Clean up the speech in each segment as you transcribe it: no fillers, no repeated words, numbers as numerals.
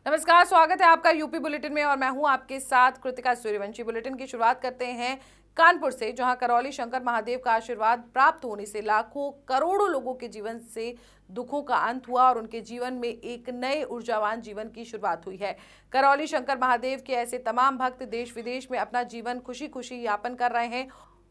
नमस्कार, स्वागत है आपका यूपी बुलेटिन में और मैं हूं आपके साथ कृतिका सूर्यवंशी। बुलेटिन की शुरुआत करते हैं कानपुर से, जहां करौली शंकर महादेव का आशीर्वाद प्राप्त होने से लाखों करोड़ों लोगों के जीवन से दुखों का अंत हुआ और उनके जीवन में एक नए ऊर्जावान जीवन की शुरुआत हुई है। करौली शंकर महादेव के ऐसे तमाम भक्त देश विदेश में अपना जीवन खुशी खुशी यापन कर रहे हैं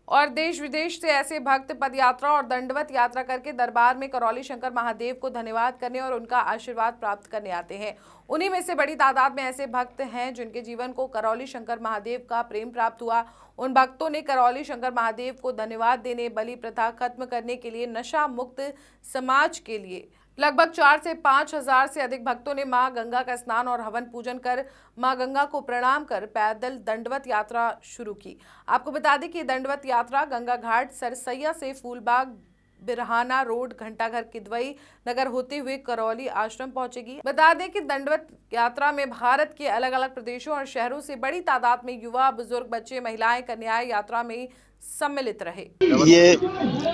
और देश विदेश से ऐसे भक्त पदयात्रा और दंडवत यात्रा करके दरबार में करौली शंकर महादेव को धन्यवाद करने और उनका आशीर्वाद प्राप्त करने आते हैं। उन्हीं में से बड़ी तादाद में ऐसे भक्त हैं जिनके जीवन को करौली शंकर महादेव का प्रेम प्राप्त हुआ। उन भक्तों ने करौली शंकर महादेव को धन्यवाद देने, बलि प्रथा खत्म करने के लिए, नशा मुक्त समाज के लिए लगभग 4 से 5 हजार से अधिक भक्तों ने मां गंगा का स्नान और हवन पूजन कर मां गंगा को प्रणाम कर पैदल दंडवत यात्रा शुरू की। आपको बता दें कि दंडवत यात्रा गंगा घाट सरसैया से फूलबाग, बिरहाना रोड, घंटाघर, किदवई नगर होते हुए करौली आश्रम पहुंचेगी। बता दें कि दंडवत यात्रा में भारत के अलग अलग प्रदेशों और शहरों से बड़ी तादाद में युवा, बुजुर्ग, बच्चे, महिलाएं, कन्याएं यात्रा में सम्मिलित रहे। ये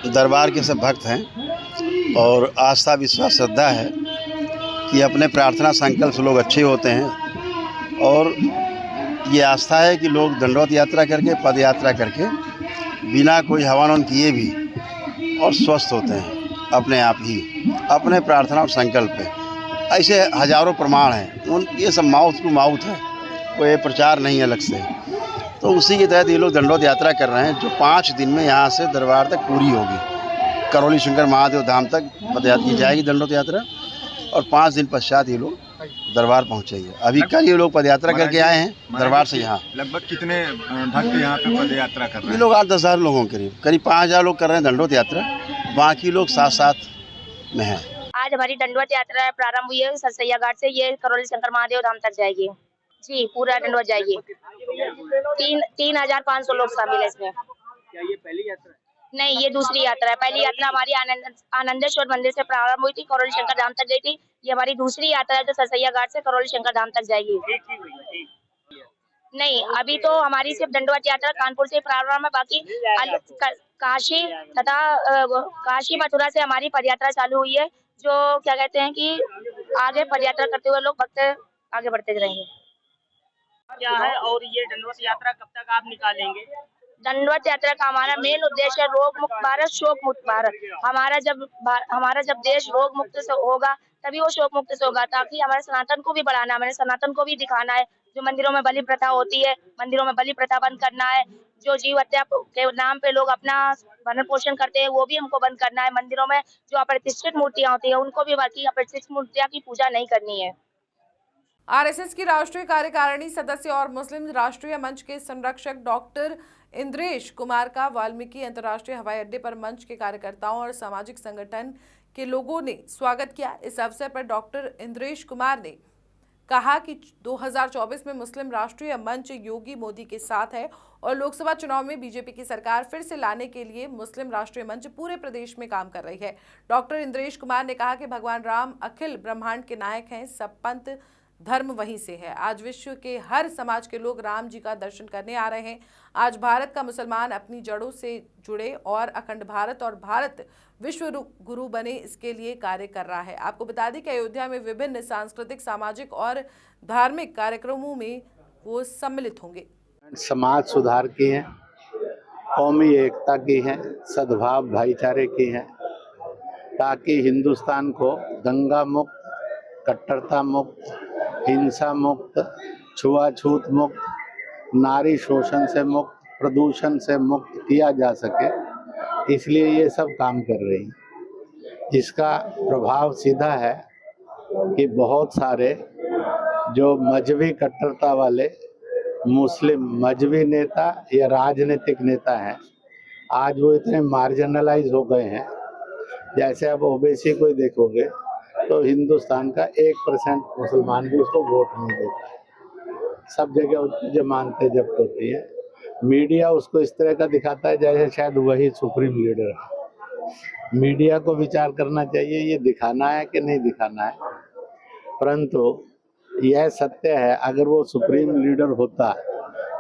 दरबार के सब भक्त हैं और आस्था, विश्वास, श्रद्धा है कि अपने प्रार्थना संकल्प से लोग अच्छे होते हैं और ये आस्था है कि लोग दंडवत यात्रा करके, पद यात्रा करके बिना कोई हवन किए भी और स्वस्थ होते हैं अपने आप ही, अपने प्रार्थना और संकल्प पे। ऐसे हजारों प्रमाण हैं, उन ये सब माउथ टू माउथ है, कोई प्रचार नहीं अलग से। तो उसी के तहत ये लोग दंडवत यात्रा कर रहे हैं जो 5 दिन में यहाँ से दरबार तक पूरी होगी। करौली शंकर महादेव धाम तक पदयात्रा की जाएगी दंडवत यात्रा और 5 दिन पश्चात ये लोग दरबार पहुँचेंगे। अभी कल ये लोग पदयात्रा करके आए हैं दरबार से यहाँ। लगभग कितने भक्त यहाँ पे पदयात्रा कर रहे हैं? ये लोग 8-10 हज़ार लोगों के करीब 5,000 लोग कर रहे हैं दंडवत यात्रा, बाकी लोग साथ में हैं। आज हमारी दंडवत यात्रा प्रारंभ हुई है सरसैया घाट से। ये करौली शंकर महादेव धाम तक जाएगी जी, पूरा दंडवत जाएगी। 3,500 लोग शामिल है इसमें। क्या ये पहली यात्रा है? नहीं, ये दूसरी यात्रा है। पहली यात्रा हमारी आनंदेश्वर मंदिर से प्रारंभ हुई थी, करौली शंकर धाम तक गई थी। ये हमारी दूसरी यात्रा है जो सरसैया घाट से करौली शंकर धाम तक जाएगी। नहीं, अभी तो हमारी सिर्फ दंडवत यात्रा कानपुर से प्रारंभ है, बाकी काशी तथा काशी मथुरा से हमारी पदयात्रा चालू हुई है, जो क्या कहते हैं कि आगे पदयात्रा करते हुए लोग भक्त आगे बढ़ते रहेंगे। क्या है और ये दंडवत यात्रा कब तक आप निकालेंगे? दंडवत यात्रा का हमारा मेन उद्देश्य है रोग मुक्त भारत, शोक मुक्त भारत। हमारा जब देश रोग मुक्त से होगा तभी वो शोक मुक्त से होगा, ताकि हमारे सनातन को भी बढ़ाना है, हमारे सनातन को भी दिखाना है। जो मंदिरों में बलि प्रथा होती है, मंदिरों में बलि प्रथा बंद करना है। जो जीव हत्या के नाम पे लोग अपना भरण पोषण करते हैं वो भी हमको बंद करना है। मंदिरों में जो अप्रतिष्ठित मूर्तियां होती है उनको भी, बाकी अप्रतिष्ठित मूर्तियां की पूजा नहीं करनी है। आरएसएस की राष्ट्रीय कार्यकारिणी सदस्य और मुस्लिम राष्ट्रीय मंच के संरक्षक डॉक्टर इंद्रेश कुमार का वाल्मीकि अंतर्राष्ट्रीय हवाई अड्डे पर मंच के कार्यकर्ताओं और सामाजिक संगठन के लोगों ने स्वागत किया। इस अवसर पर डॉक्टर इंद्रेश कुमार ने कहा कि 2024 में मुस्लिम राष्ट्रीय मंच योगी मोदी के साथ है और लोकसभा चुनाव में बीजेपी की सरकार फिर से लाने के लिए मुस्लिम राष्ट्रीय मंच पूरे प्रदेश में काम कर रही है। डॉक्टर इंद्रेश कुमार ने कहा कि भगवान राम अखिल ब्रह्मांड के नायक हैं, सब पंथ धर्म वहीं से है। आज विश्व के हर समाज के लोग राम जी का दर्शन करने आ रहे हैं। आज भारत का मुसलमान अपनी जड़ों से जुड़े और अखंड भारत और भारत विश्व गुरु बने, इसके लिए कार्य कर रहा है। आपको बता दें कि अयोध्या में विभिन्न सांस्कृतिक, सामाजिक और धार्मिक कार्यक्रमों में वो सम्मिलित होंगे। समाज सुधार की है, कौमी एकता की है, सद्भाव भाईचारे की है, ताकि हिंदुस्तान को दंगा मुक्त, कट्टरता मुक्त, हिंसा मुक्त, छुआछूत मुक्त, नारी शोषण से मुक्त, प्रदूषण से मुक्त किया जा सके, इसलिए ये सब काम कर रही है। इसका प्रभाव सीधा है कि बहुत सारे जो मजहबी कट्टरता वाले मुस्लिम मजहबी नेता या राजनीतिक नेता हैं, आज वो इतने मार्जिनलाइज हो गए हैं। जैसे अब ओबीसी को देखोगे तो हिंदुस्तान का 1% मुसलमान भी उसको वोट नहीं देता है। सब जगह जमानतें जब्त होती है। मीडिया उसको इस तरह का दिखाता है जैसे शायद वही सुप्रीम लीडर है। मीडिया को विचार करना चाहिए ये दिखाना है कि नहीं दिखाना है, परंतु यह सत्य है अगर वो सुप्रीम लीडर होता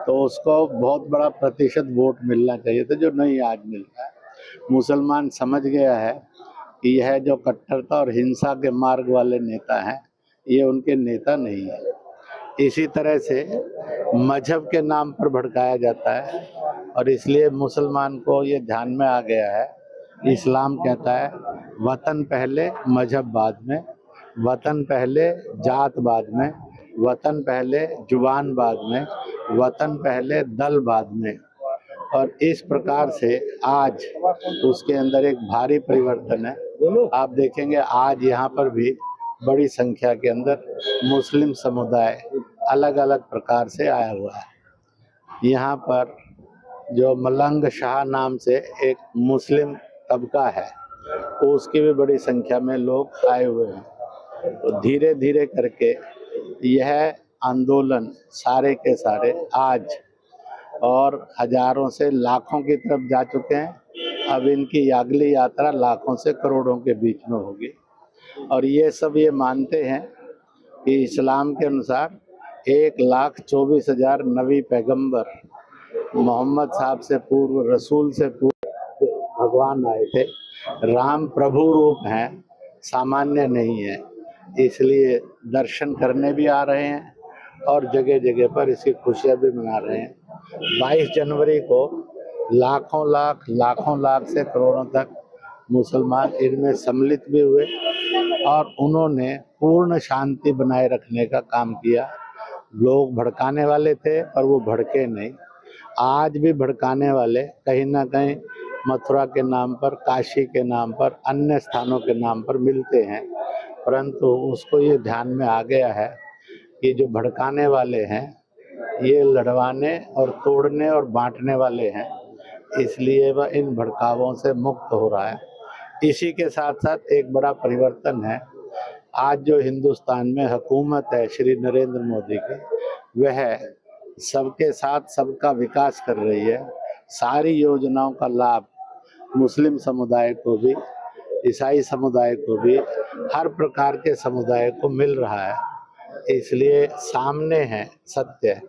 तो उसको बहुत बड़ा प्रतिशत वोट मिलना चाहिए था, जो नहीं आज मिलता है। मुसलमान समझ गया है कि यह जो कट्टरता और हिंसा के मार्ग वाले नेता हैं ये उनके नेता नहीं है। इसी तरह से मजहब के नाम पर भड़काया जाता है और इसलिए मुसलमान को ये ध्यान में आ गया है। इस्लाम कहता है वतन पहले मजहब बाद में, वतन पहले जात बाद में, वतन पहले जुबान बाद में, वतन पहले दल बाद में। और इस प्रकार से आज उसके अंदर एक भारी परिवर्तन है। आप देखेंगे आज यहाँ पर भी बड़ी संख्या के अंदर मुस्लिम समुदाय अलग अलग प्रकार से आया हुआ है। यहाँ पर जो मलंग शाह नाम से एक मुस्लिम तबका है, तो उसकी भी बड़ी संख्या में लोग आए हुए हैं। तो धीरे धीरे करके यह आंदोलन सारे के सारे आज और हजारों से लाखों की तरफ जा चुके हैं। अब इनकी अगली यात्रा लाखों से करोड़ों के बीच में होगी। और ये सब ये मानते हैं कि इस्लाम के अनुसार 1,24,000 नबी पैगंबर मोहम्मद साहब से पूर्व, रसूल से पूर्व भगवान आए थे। राम प्रभु रूप हैं, सामान्य नहीं है। इसलिए दर्शन करने भी आ रहे हैं और जगह जगह पर इसकी खुशियाँ भी मना रहे हैं। 22 जनवरी को लाखों लाख से करोड़ों तक मुसलमान इनमें सम्मिलित भी हुए और उन्होंने पूर्ण शांति बनाए रखने का काम किया। लोग भड़काने वाले थे पर वो भड़के नहीं। आज भी भड़काने वाले कहीं ना कहीं मथुरा के नाम पर, काशी के नाम पर, अन्य स्थानों के नाम पर मिलते हैं, परंतु उसको ये ध्यान में आ गया है कि जो भड़काने वाले हैं ये लड़वाने और तोड़ने और बांटने वाले हैं, इसलिए वह इन भड़कावों से मुक्त हो रहा है। इसी के साथ साथ एक बड़ा परिवर्तन है। आज जो हिंदुस्तान में हुकूमत है श्री नरेंद्र मोदी की, वह सबके साथ सबका विकास कर रही है। सारी योजनाओं का लाभ मुस्लिम समुदाय को भी, ईसाई समुदाय को भी, हर प्रकार के समुदाय को मिल रहा है। इसलिए सामने है सत्य,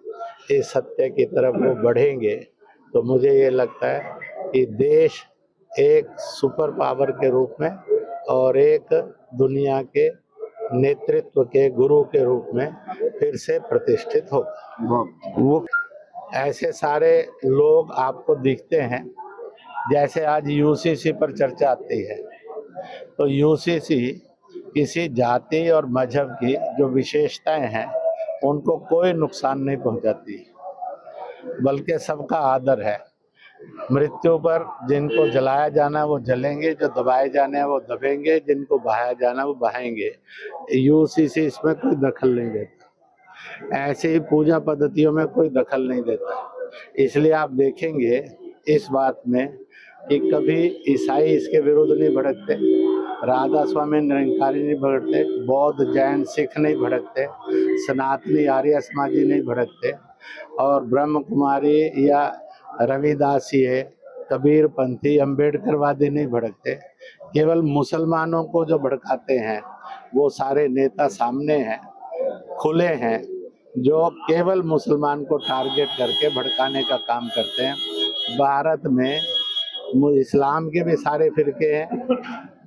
इस सत्य की तरफ वो बढ़ेंगे तो मुझे ये लगता है कि देश एक सुपर पावर के रूप में और एक दुनिया के नेतृत्व के गुरु के रूप में फिर से प्रतिष्ठित होगा। वो ऐसे सारे लोग आपको दिखते हैं। जैसे आज यूसीसी पर चर्चा आती है, तो यूसीसी किसी जाति और मजहब की जो विशेषताएं हैं उनको कोई नुकसान नहीं पहुंचाती, बल्कि सबका आदर है। मृत्यु पर जिनको जलाया जाना है वो जलेंगे, जो दबाए जाने हैं वो दबेंगे, जिनको बहाया जाना है वो बहाएंगे। यूसीसी इसमें कोई दखल नहीं देता, ऐसे ही पूजा पद्धतियों में कोई दखल नहीं देता। इसलिए आप देखेंगे इस बात में कि कभी ईसाई इसके विरुद्ध नहीं भड़कते, राधा स्वामी निरंकारी नहीं भड़कते, बौद्ध जैन सिख नहीं भड़कते, सनातनी आर्य समाजी नहीं भड़कते, और ब्रह्म कुमारी या रविदासी है, कबीर पंथी, अम्बेडकरवादी नहीं भड़कते। केवल मुसलमानों को जो भड़काते हैं वो सारे नेता सामने हैं, खुले हैं, जो केवल मुसलमान को टारगेट करके भड़काने का काम करते हैं। भारत में इस्लाम के भी सारे फिरके हैं,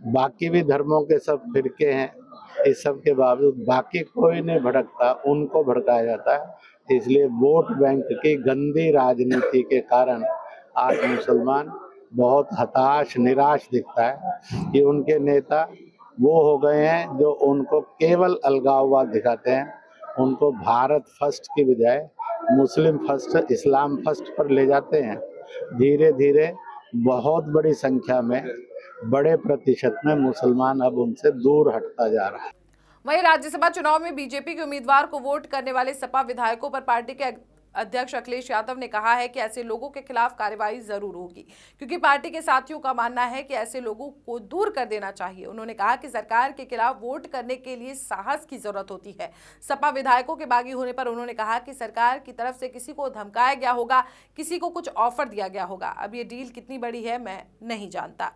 बाकी भी धर्मों के सब फिरके हैं। इस सब के बावजूद बाकी कोई नहीं भड़कता, उनको भड़काया जाता है। इसलिए वोट बैंक की गंदी राजनीति के कारण आज मुसलमान बहुत हताश, निराश दिखता है कि उनके नेता वो हो गए हैं जो उनको केवल अलगाववाद दिखाते हैं। उनको भारत फर्स्ट की बजाय मुस्लिम फर्स्ट, इस्लाम फर्स्ट पर ले जाते हैं। धीरे धीरे बहुत बड़ी संख्या में, बड़े प्रतिशत में मुसलमान अब उनसे दूर हटता जा रहा है। वहीं राज्यसभा चुनाव में बीजेपी के उम्मीदवार को वोट करने वाले सपा विधायकों पर पार्टी के अध्यक्ष अखिलेश यादव ने कहा है कि ऐसे लोगों के खिलाफ कार्रवाई जरूर होगी, क्योंकि पार्टी के साथियों का मानना है कि ऐसे लोगों को दूर कर देना चाहिए। उन्होंने कहा कि सरकार के खिलाफ वोट करने के लिए साहस की जरूरत होती है। सपा विधायकों के बागी होने पर उन्होंने कहा कि सरकार की तरफ से किसी को धमकाया गया होगा, किसी को कुछ ऑफर दिया गया होगा। अब ये डील कितनी बड़ी है मैं नहीं जानता।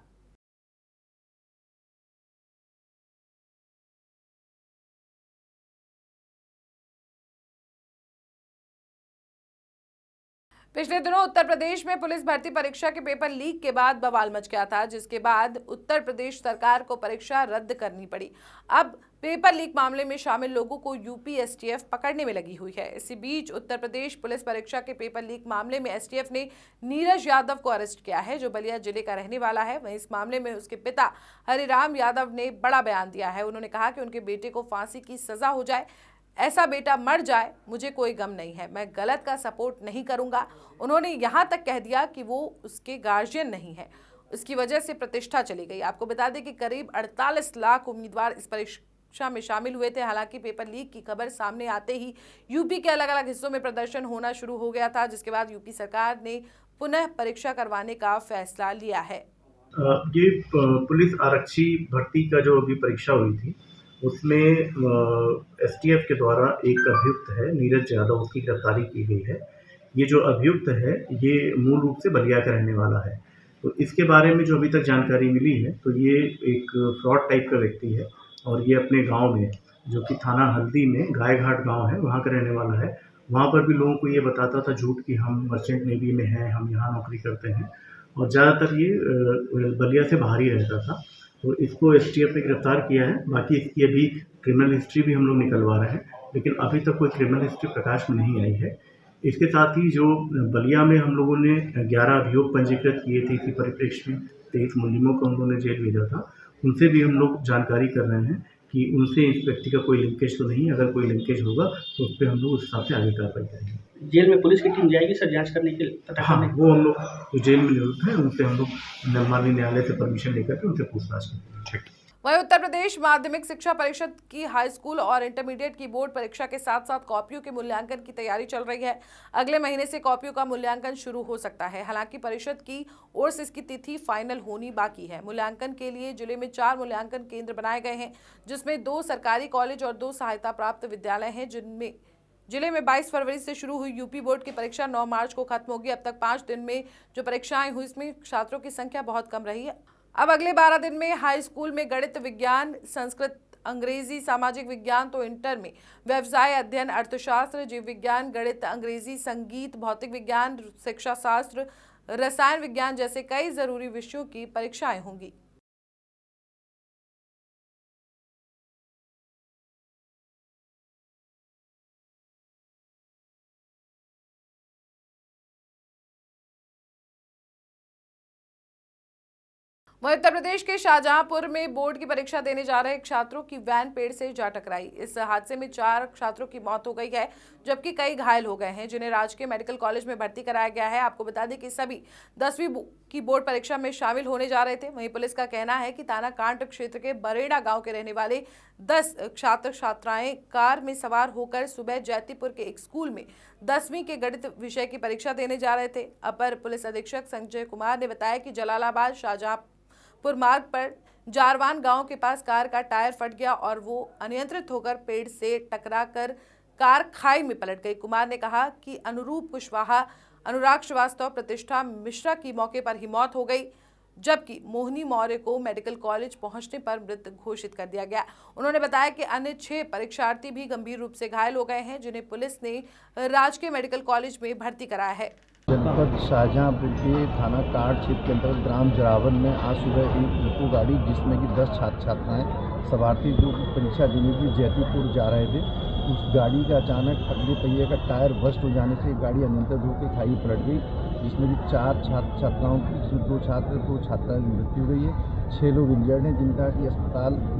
पिछले दिनों उत्तर प्रदेश में पुलिस भर्ती परीक्षा के पेपर लीक के बाद बवाल मच गया था, जिसके बाद उत्तर प्रदेश सरकार को परीक्षा रद्द करनी पड़ी। अब पेपर लीक मामले में शामिल लोगों को यूपी एसटीएफ पकड़ने में लगी हुई है। इसी बीच उत्तर प्रदेश पुलिस परीक्षा के पेपर लीक मामले में एसटीएफ ने नीरज यादव को अरेस्ट किया है, जो बलिया जिले का रहने वाला है। वहीं इस मामले में उसके पिता हरिराम यादव ने बड़ा बयान दिया है। उन्होंने कहा कि उनके बेटे को फांसी की सजा हो जाए, ऐसा बेटा मर जाए, मुझे कोई गम नहीं है, मैं गलत का सपोर्ट नहीं करूंगा। उन्होंने यहां तक कह दिया कि वो उसके गार्जियन नहीं है, उसकी वजह से प्रतिष्ठा चली गई। आपको बता दें कि करीब 48 लाख उम्मीदवार इस परीक्षा में शामिल हुए थे। हालांकि पेपर लीक की खबर सामने आते ही यूपी के अलग अलग हिस्सों में प्रदर्शन होना शुरू हो गया था, जिसके बाद यूपी सरकार ने पुनः परीक्षा करवाने का फैसला लिया है। ये पुलिस आरक्षी भर्ती का जो अभी परीक्षा हुई थी उसमें एसटीएफ के द्वारा एक अभियुक्त है नीरज यादव, उसकी गिरफ्तारी की गई है। ये जो अभियुक्त है ये मूल रूप से बलिया का रहने वाला है। तो इसके बारे में जो अभी तक जानकारी मिली है तो ये एक फ्रॉड टाइप का व्यक्ति है और ये अपने गांव में, जो कि थाना हल्दी में गायघाट गांव है, वहाँ का रहने वाला है। वहाँ पर भी लोगों को ये बताता था झूठ कि हम मर्चेंट नेवी में हैं, हम यहाँ नौकरी करते हैं, और ज़्यादातर ये बलिया से बाहर ही रहता था। तो इसको एसटीएफ ने गिरफ्तार किया है। बाकी इसकी अभी क्रिमिनल हिस्ट्री भी हम लोग निकलवा रहे हैं, लेकिन अभी तक कोई क्रिमिनल हिस्ट्री प्रकाश में नहीं आई है। इसके साथ ही जो बलिया में हम लोगों ने 11 अभियोग पंजीकृत किए थे, इसी परिप्रेक्ष्य में 23 मुलजिमों को हम लोगों ने जेल भेजा था, उनसे भी हम लोग जानकारी कर रहे हैं कि उनसे इस व्यक्ति का कोई लिंकेज तो नहीं। अगर कोई लिंकेज होगा तो उस पर हम लोग उस हिसाब से आगे कार्रवाई करेंगे। जेल में पुलिस की टीम जाएगी सर जांच करने के लिए? हाँ, वो हम लोग जो जेल में नियुक्त हैं उनसे हम लोग माननीय न्यायालय से परमिशन लेकर के उनसे पूछताछ करेंगे। वहीं उत्तर प्रदेश माध्यमिक शिक्षा परिषद की हाई स्कूल और इंटरमीडिएट की बोर्ड परीक्षा के साथ साथ कॉपियों के मूल्यांकन की तैयारी चल रही है। अगले महीने से कॉपियों का मूल्यांकन शुरू हो सकता है। हालांकि परिषद की ओर से इसकी तिथि फाइनल होनी बाकी है। मूल्यांकन के लिए जिले में 4 मूल्यांकन केंद्र बनाए गए हैं, जिसमें 2 सरकारी कॉलेज और 2 सहायता प्राप्त विद्यालय हैं। जिनमें जिले में 22 फरवरी से शुरू हुई यूपी बोर्ड की परीक्षा 9 मार्च को खत्म होगी। अब तक 5 दिन में जो परीक्षाएं हुई, इसमें छात्रों की संख्या बहुत कम रही है। अब अगले 12 दिन में हाई स्कूल में गणित, विज्ञान, संस्कृत, अंग्रेजी, सामाजिक विज्ञान तो इंटर में व्यवसाय अध्ययन, अर्थशास्त्र, जीव विज्ञान, गणित, अंग्रेजी, संगीत, भौतिक विज्ञान, शिक्षा शास्त्र, रसायन विज्ञान जैसे कई जरूरी विषयों की परीक्षाएं होंगी। वहीं उत्तर प्रदेश के शाहजहांपुर में बोर्ड की परीक्षा देने जा रहे छात्रों की वैन पेड़ से जा टकराई। इस हादसे में 4 छात्रों की मौत हो गई है, जबकि कई घायल हो गए हैं, जिन्हें राजकीय मेडिकल कॉलेज में भर्ती कराया गया है। आपको बता दें कि सभी 10वीं की बोर्ड परीक्षा में शामिल होने जा रहे थे। वहीं पुलिस का कहना है कि तानाकांड क्षेत्र के बरेड़ा गांव के रहने वाले 10 छात्र छात्राएं कार में सवार होकर सुबह जैतीपुर के एक स्कूल में 10वीं के गणित विषय की परीक्षा देने जा रहे थे। अपर पुलिस अधीक्षक संजय कुमार ने बताया कि जलालाबाद शाहजहांपुर मार्ग पर जारवान गांव के पास कार का टायर फट गया और वो अनियंत्रित होकर पेड़ से टकराकर कार खाई में पलट गई। कुमार ने कहा कि अनुरूप कुशवाहा, अनुराग श्रीवास्तव, प्रतिष्ठा मिश्रा की मौके पर ही मौत हो गई, जबकि मोहिनी मौर्य को मेडिकल कॉलेज पहुंचने पर मृत घोषित कर दिया गया। उन्होंने बताया कि अन्य 6 परीक्षार्थी भी गंभीर रूप से घायल हो गए हैं, जिन्हें पुलिस ने राजकीय मेडिकल कॉलेज में भर्ती कराया है। जनपद शाहजहांपुर के थाना कांड क्षेत्र के अंतर्गत ग्राम जरावन में आज सुबह एक टेम्पो गाड़ी जिसमें कि 10 छात्र छात्राएं सवार थी, जो परीक्षा देने के लिए जैतीपुर जा रहे थे, उस गाड़ी का अचानक अगले पहिए का टायर बस्ट हो जाने से गाड़ी अनियंत्रित होकर खाई पलट गई, जिसमें कि 4 छात्र छात्राओं की, जिसमें 2 छात्र 2 छात्राओं की मृत्यु हुई है। 6 लोग इंजर्ड हैं, जिनका कि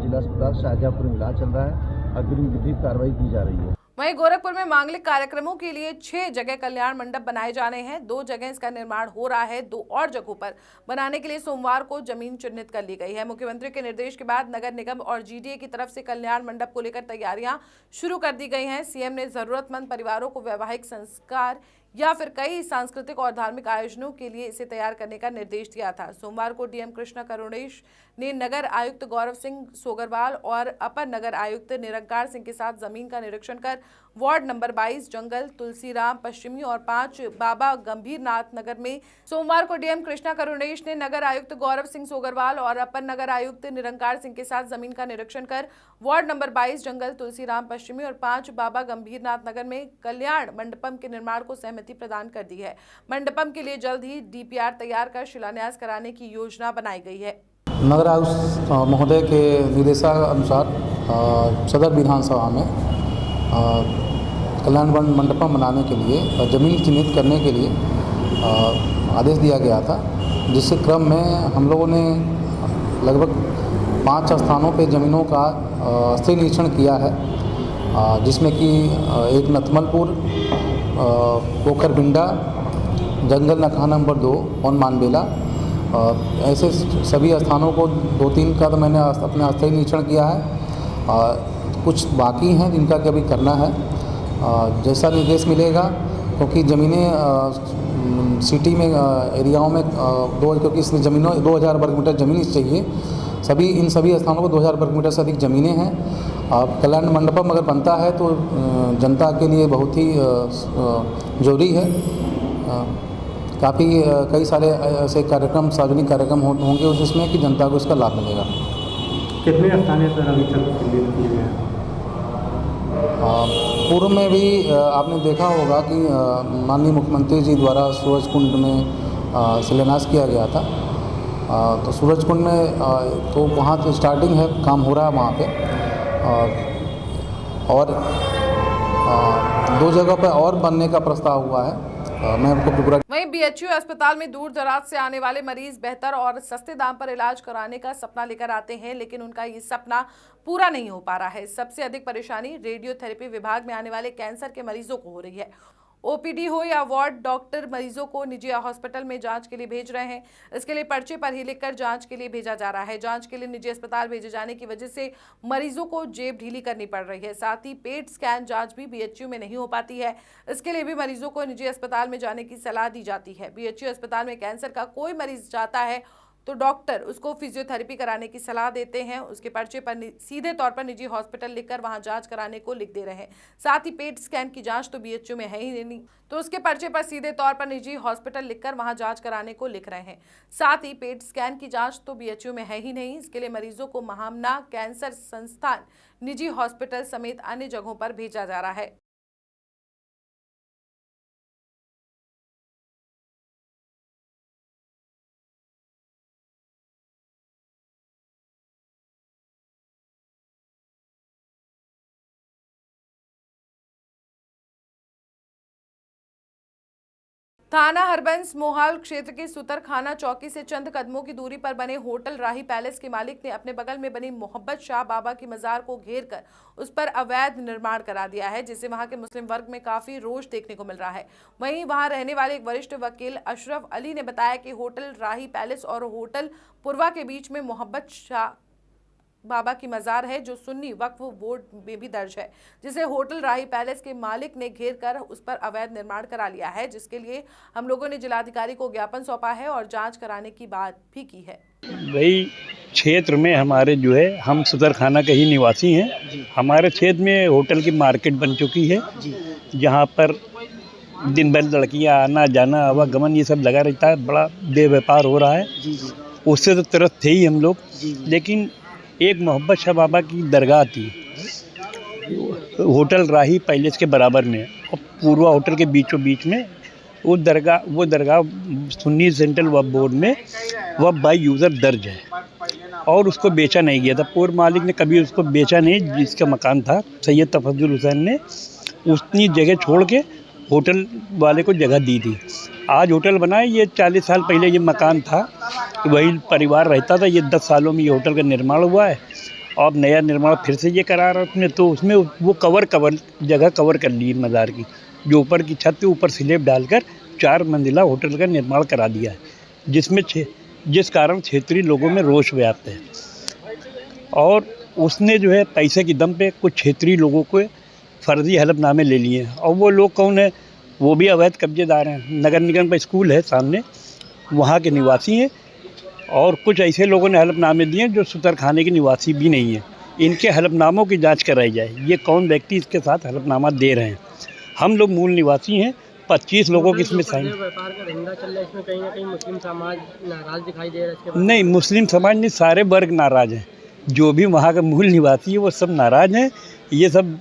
जिला अस्पताल शाहजहांपुर में इलाज चल रहा है। अग्रिम विधिक कार्रवाई की जा रही है। वहीं गोरखपुर में मांगलिक कार्यक्रमों के लिए 6 जगह कल्याण मंडप बनाए जाने हैं। 2 जगह इसका निर्माण हो रहा है। 2 और जगहों पर बनाने के लिए सोमवार को जमीन चिन्हित कर ली गई है। मुख्यमंत्री के निर्देश के बाद नगर निगम और जीडीए की तरफ से कल्याण मंडप को लेकर तैयारियां शुरू कर दी गई हैं। सीएम ने जरूरतमंद परिवारों को वैवाहिक संस्कार या फिर कई सांस्कृतिक और धार्मिक आयोजनों के लिए इसे तैयार करने का निर्देश दिया था। सोमवार को डीएम कृष्णा करुणेश ने नगर आयुक्त गौरव सिंह सोगरवाल और अपर नगर आयुक्त निरंकार सिंह के साथ जमीन का निरीक्षण कर वार्ड नंबर 22 जंगल तुलसीराम पश्चिमी और 5 बाबा गंभीरनाथ नगर में सोमवार को डीएम कृष्णा करुणेश ने नगर आयुक्त गौरव सिंह सोगरवाल और अपर नगर आयुक्त निरंकार सिंह के साथ जमीन का निरीक्षण कर वार्ड नंबर 22 जंगल तुलसीराम पश्चिमी और 5 बाबा गंभीरनाथ नगर में कल्याण मंडपम के निर्माण को सहमति प्रदान कर दी है। मंडपम के लिए जल्द ही डीपीआर तैयार कर शिलान्यास कराने की योजना बनाई गई है। नगर आयुक्त महोदय के निर्देशानुसार सदर विधानसभा में कल्याण मंडपम बनाने के लिए जमीन चिन्हित करने के लिए आदेश दिया गया था, जिसके क्रम में हम लोगों ने लगभग 5 स्थानों पे ज़मीनों का स्थलीय निरीक्षण किया है, जिसमें कि एक नथमलपुर, पोखरबिंडा, जंगल नखा नंबर 2 और मानबेला। ऐसे सभी स्थानों को 2-3 का तो मैंने अपने स्थलीय निरीक्षण किया है, कुछ बाकी हैं जिनका कि अभी करना है। जैसा निर्देश मिलेगा, क्योंकि ज़मीनें सिटी में एरियाओं में क्योंकि इसमें ज़मीनों 2000 वर्ग मीटर ज़मीन चाहिए, इन सभी स्थानों को 2000 वर्ग मीटर से अधिक ज़मीनें हैं। कल्याण मंडपम अगर बनता है तो जनता के लिए बहुत ही ज़रूरी है। कई सारे ऐसे कार्यक्रम, सार्वजनिक कार्यक्रम होंगे जिसमें कि जनता को इसका लाभ मिलेगा। कितने स्थानीय पर अभी तक चिन्हित किए गए हैं? पूर्व में भी आपने देखा होगा कि माननीय मुख्यमंत्री जी द्वारा सूरजकुंड में शिलान्यास किया गया था। तो सूरजकुंड में तो वहाँ तो स्टार्टिंग है, काम हो रहा है वहाँ पे, और 2 जगह पर और बनने का प्रस्ताव हुआ है। मैं आपको पूरा। वहीं बीएचयू अस्पताल में दूर दराज से आने वाले मरीज बेहतर और सस्ते दाम पर इलाज कराने का सपना लेकर आते हैं, लेकिन उनका ये सपना पूरा नहीं हो पा रहा है। सबसे अधिक परेशानी रेडियोथेरेपी विभाग में आने वाले कैंसर के मरीजों को हो रही है। ओपीडी हो या वार्ड डॉक्टर मरीजों को निजी हॉस्पिटल में जांच के लिए भेज रहे हैं। इसके लिए पर्चे पर ही लिखकर जांच के लिए भेजा जा रहा है। जांच के लिए निजी अस्पताल भेजे जाने की वजह से मरीजों को जेब ढीली करनी पड़ रही है। साथ ही पेट स्कैन जांच भी बीएचयू में नहीं हो पाती है। इसके लिए भी मरीजों को निजी अस्पताल में जाने की सलाह दी जाती है। बीएचयू अस्पताल में कैंसर का कोई मरीज जाता है तो डॉक्टर उसको फिजियोथेरेपी कराने की सलाह देते हैं। उसके पर्चे पर सीधे तौर पर निजी हॉस्पिटल लिखकर वहां जांच कराने को लिख दे रहे हैं। साथ ही पेट स्कैन की जांच तो बीएचयू में है ही नहीं, तो उसके पर्चे पर सीधे तौर पर निजी हॉस्पिटल लिखकर वहां जांच कराने को लिख रहे हैं। साथ ही पेट स्कैन की जांच तो बीएचयू में है ही नहीं। इसके लिए मरीजों को महामना कैंसर संस्थान, निजी हॉस्पिटल समेत अन्य जगहों पर भेजा जा रहा है। थाना हरबंस मोहाल क्षेत्र के सुतरखाना चौकी से चंद कदमों की दूरी पर बने होटल राही पैलेस के मालिक ने अपने बगल में बनी मोहब्बत शाह बाबा की मजार को घेर कर उस पर अवैध निर्माण करा दिया है, जिससे वहां के मुस्लिम वर्ग में काफी रोष देखने को मिल रहा है। वहीं वहां रहने वाले एक वरिष्ठ वकील अशरफ अली ने बताया कि होटल राही पैलेस और होटल पूर्वा के बीच में मोहब्बत शाह बाबा की मजार है, जो सुन्नी वक्फ बोर्ड में भी दर्ज है, जिसे होटल राही पैलेस के मालिक ने घेर कर उस पर अवैध निर्माण करा लिया है, जिसके लिए हम लोगों ने जिलाधिकारी को ज्ञापन सौंपा है और जांच कराने की बात भी की है। भाई क्षेत्र में हमारे जो है, हम सुतरखाना के ही निवासी हैं। हमारे क्षेत्र में होटल की मार्केट बन चुकी है, जहाँ पर दिन भर लड़कियाँ आना जाना आवागमन ये सब लगा रहता है। बड़ा बे व्यापार हो रहा है, उससे तो तरफ थे ही हम लोग। लेकिन एक मोहब्बत शाह बाबा की दरगाह थी होटल राही पैलेस के बराबर में, और पूर्वा होटल के बीचों बीच में वो दरगाह सुन्नी सेंट्रल वक्फ बोर्ड में वक्फ बाय यूज़र दर्ज है, और उसको बेचा नहीं गया था। पूर्व मालिक ने कभी उसको बेचा नहीं। जिसका मकान था सैयद तफज्जुल हुसैन ने उतनी जगह छोड़ के होटल वाले को जगह दी थी। आज होटल बना है, ये 40 साल पहले ये मकान था, वही परिवार रहता था। ये 10 सालों में ये होटल का निर्माण हुआ है, और नया निर्माण फिर से ये करा रहा उसने। तो उसमें वो जगह कवर कर ली मज़ार की, जो ऊपर की छत के ऊपर स्लैब डालकर 4 मंजिला होटल का निर्माण करा दिया है, जिस कारण क्षेत्रीय लोगों में रोष व्याप्त है। और उसने जो है पैसे की दम पे कुछ क्षेत्रीय लोगों को फर्जी हलफनामे ले लिए हैं, और वो लोग कौन है? वो भी अवैध कब्जेदार हैं। नगर निगम का स्कूल है सामने, वहाँ के निवासी हैं, और कुछ ऐसे लोगों ने हलफनामे दिए जो सुतरखाने के निवासी भी नहीं हैं। इनके हलफनामों की जांच कराई जाए, ये कौन व्यक्ति इसके साथ हलफनामा दे रहे हैं। हम लोग मूल निवासी हैं, 25 लोगों की इसमें साइन। व्यापार का धंधा चल रहा है, इसमें कहीं ना कहीं मुस्लिम समाज नाराज दिखाई दे रहा है इसके बारे में। नहीं, मुस्लिम समाज नहीं, सारे वर्ग नाराज़ हैं। जो भी वहाँ का मूल निवासी है वो सब नाराज़ हैं। ये सब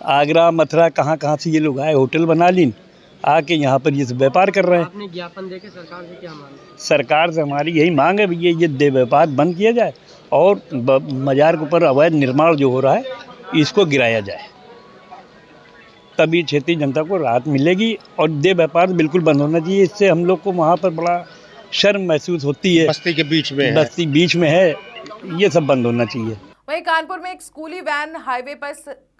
आगरा मथुरा कहाँ से ये लोग आए, होटल बना लीन, आके यहाँ पर ये सब व्यापार कर रहे हैं। आपने ज्ञापन देके सरकार से क्या मांग? सरकार से हमारी यही मांग है भैया, ये दे व्यापार बंद किया जाए और मज़ार के ऊपर अवैध निर्माण जो हो रहा है इसको गिराया जाए, तभी क्षेत्रीय जनता को राहत मिलेगी। और दे व्यापार बिल्कुल बंद होना चाहिए। इससे हम लोग को वहाँ पर बड़ा शर्म महसूस होती है। बस्ती के बीच में है, बस्ती बीच में है, ये सब बंद होना चाहिए। वहीं कानपुर में एक स्कूली वैन हाईवे पर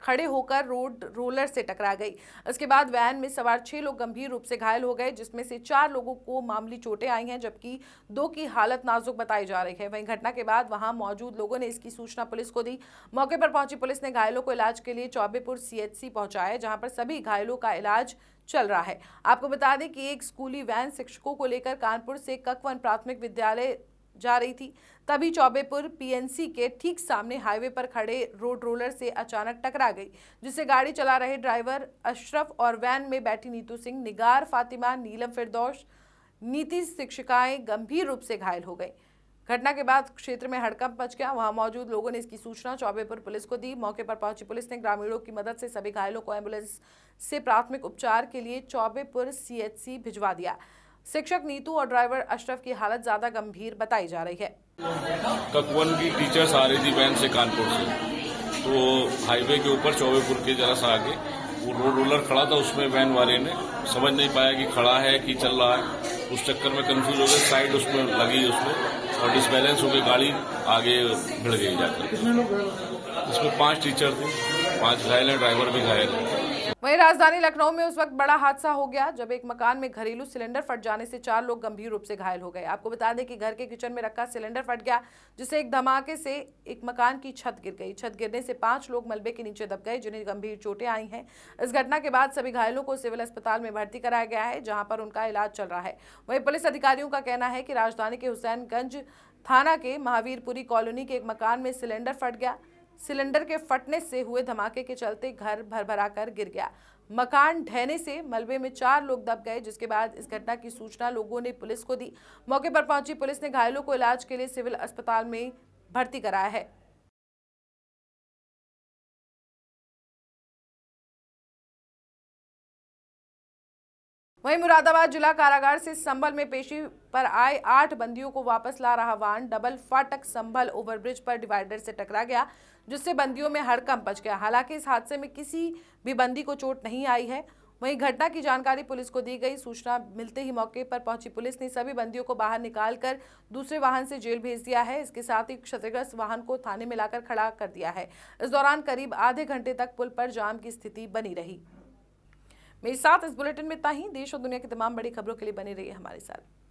खड़े होकर रोड रोलर से टकरा गई। इसके बाद वैन में सवार 6 लोग गंभीर रूप से घायल हो गए, जिसमें से 4 लोगों को मामूली चोटें आई हैं, जबकि 2 की हालत नाजुक बताई जा रही है। वहीं घटना के बाद वहां मौजूद लोगों ने इसकी सूचना पुलिस को दी। मौके पर पहुंची पुलिस ने घायलों को इलाज के लिए चौबेपुर CHC पहुंचाया, जहां पर सभी घायलों का इलाज चल रहा है। आपको बता दें कि एक स्कूली वैन शिक्षकों को लेकर कानपुर से ककवन प्राथमिक विद्यालय जा रही थी, तभी चौबेपुर PNC के ठीक सामने हाईवे पर खड़े रोड रोलर से अचानक टकरा गई, जिससे गाड़ी चला रहे ड्राइवर अशरफ और वैन में बैठी नीतू सिंह, निगार फातिमा, नीलम फिरदौस, नीति शिक्षिकाएं गंभीर रूप से घायल हो गई। घटना के बाद क्षेत्र में हड़कंप मच गया। वहां मौजूद लोगों ने इसकी सूचना चौबेपुर पुलिस को दी। मौके पर पहुंची पुलिस ने ग्रामीणों की मदद से सभी घायलों को एम्बुलेंस से प्राथमिक उपचार के लिए चौबेपुर CHC भिजवा दिया। शिक्षक नीतू और ड्राइवर अशरफ की हालत ज्यादा गंभीर बताई जा रही है। ककवन की टीचर्स आ रही थी वैन से कानपुर से, तो हाईवे के ऊपर चौबेपुर के जरा सा आगे वो रोड रोलर खड़ा था, उसमें वैन वाले ने समझ नहीं पाया कि खड़ा है कि चल रहा है। उस चक्कर में कंफ्यूज हो गए, साइड उसमें लगी उसमें और डिसबैलेंस होकर गाड़ी आगे भिड़ गई जाकर। इसमें 5 टीचर थे, 5 घायल हैं, ड्राइवर भी घायल है। वहीं राजधानी लखनऊ में उस वक्त बड़ा हादसा हो गया जब एक मकान में घरेलू सिलेंडर फट जाने से 4 लोग गंभीर रूप से घायल हो गए। आपको बता दें कि घर के किचन में रखा सिलेंडर फट गया, जिससे एक धमाके से एक मकान की छत गिर गई। छत गिरने से 5 लोग मलबे के नीचे दब गए, जिन्हें गंभीर चोटें आई हैं। इस घटना के बाद सभी घायलों को सिविल अस्पताल में भर्ती कराया गया है, जहां पर उनका इलाज चल रहा है। वहीं पुलिस अधिकारियों का कहना है कि राजधानी के हुसैनगंज थाना के महावीरपुरी कॉलोनी के एक मकान में सिलेंडर फट गया। सिलेंडर के फटने से हुए धमाके के चलते घर भरभराकर गिर गया। मकान ढहने से मलबे में 4 लोग दब गए, जिसके बाद इस घटना की सूचना लोगों ने पुलिस को दी। मौके पर पहुंची पुलिस ने घायलों को इलाज के लिए सिविल अस्पताल में भर्ती कराया है। वहीं मुरादाबाद जिला कारागार से संभल में पेशी पर आए 8 बंदियों को वापस ला रहा वाहन डबल फाटक संभल ओवरब्रिज पर डिवाइडर से टकरा गया, जिससे बंदियों में हड़कंप मच गया। हालांकि इस हादसे में किसी भी बंदी को चोट नहीं आई है। वहीं घटना की जानकारी पुलिस को दी गई। सूचना मिलते ही मौके पर पहुंची पुलिस ने सभी बंदियों को बाहर निकालकर दूसरे वाहन से जेल भेज दिया है। इसके साथ ही क्षतिग्रस्त वाहन को थाने में लाकर खड़ा कर दिया है। इस दौरान करीब आधे घंटे तक पुल पर जाम की स्थिति बनी रही। मेरे साथ इस बुलेटिन में इतना ही। देश और दुनिया की तमाम बड़ी खबरों के लिए बने रहिए हमारे साथ।